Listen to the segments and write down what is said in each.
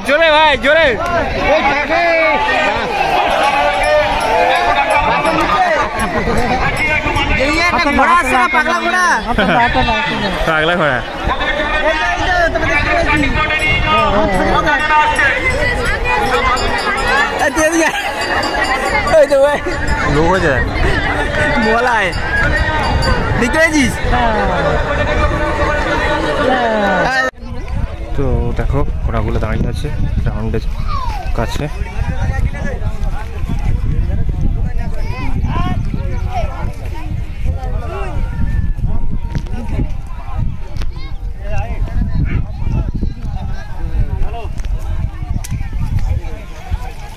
জোরে ভাই জোরে। পাগলা ঘোড়া লোক হয়েছে বলায় দেখতে পেয়েছিস। তো দেখো ঘোড়াগুলো দাঁড়িয়ে আছে রাউন্ডের কাছে।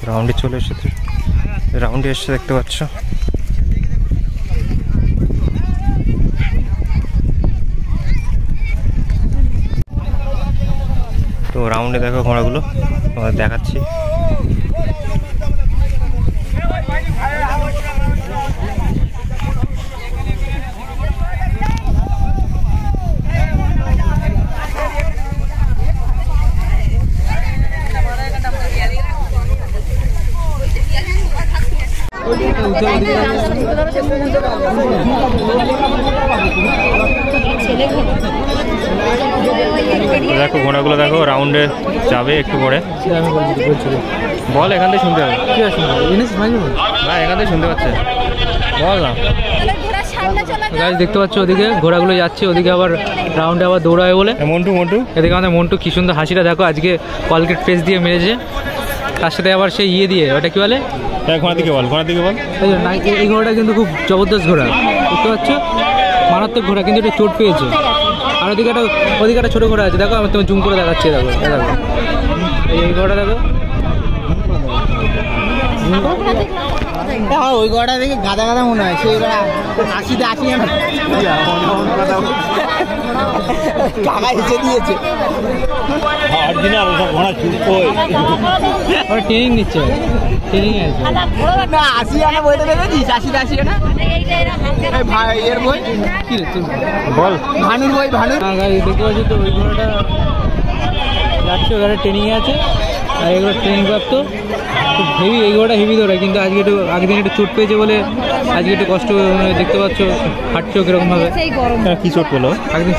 রাউন্ডে চলে এসেছে, রাউন্ডে এসে দেখতে পাচ্ছ। তো রাউন্ডে দেখো ঘোড়াগুলো তোমাদের দেখাচ্ছি। দেখো ঘোড়াগুলো দেখো রাউন্ডে যাবে একটু পরে। বল এখান থেকে শুনতে হবে না, এখান থেকে শুনতে পাচ্ছে বল না। গাইস দেখতে পাচ্ছ ওদিকে ঘোড়াগুলো যাচ্ছে, ওদিকে আবার রাউন্ডে আবার দৌড়াবে বলে মন্টু মন্টু। এদিকে আমাদের মন্টু কি সুন্দর হাসিটা দেখো, আজকে কলগেট পেস্ট দিয়ে মেরেছে, তার সাথে আবার সেই ইয়ে দিয়ে ওটা কি বলে ঘোড়া দিকে বল, ঘোড়া দিকে বল। এই ঘোড়াটা কিন্তু খুব জবরদস্ত ঘোড়া দেখতে পাচ্ছ, মারাত্মক ঘোড়া, কিন্তু এটা চোট পেয়েছে। আর ওদিকে একটা ছোটো ঘোড়া আছে দেখো, আমি তোমার জুম করে দেখাচ্ছি। দেখো দেখো এই ঘোড়াটা দেখো, ওই ঘোড়া দেখে গাদা গাদা মনে হয়, সেই আসিতে আসি টাকা এসে দিয়েছে। ট্রেনিং নিচ্ছে, ট্রেনিং আছে না 80 আনা বইটা দেখেছিস? 80 আনা এর বই কি রে বল, ভানুর বই ভানুর। দেখতে পাচ্ছি তো ওই ঘোড়াটা যাচ্ছে, ওখানে ট্রেনিংয়ে আছে, আর এগুলো ট্রেনিং প্রাপ্ত খুব হেভি। এই ঘোড়াটা হেভি ধরে, কিন্তু আজকে একটু আগের দিন একটু চোট পেয়েছে বলে আজকে একটু কষ্ট দেখতে পাচ্ছ, হাঁটছেও কিরকম ভাবে। কি চোট পেলো একদিন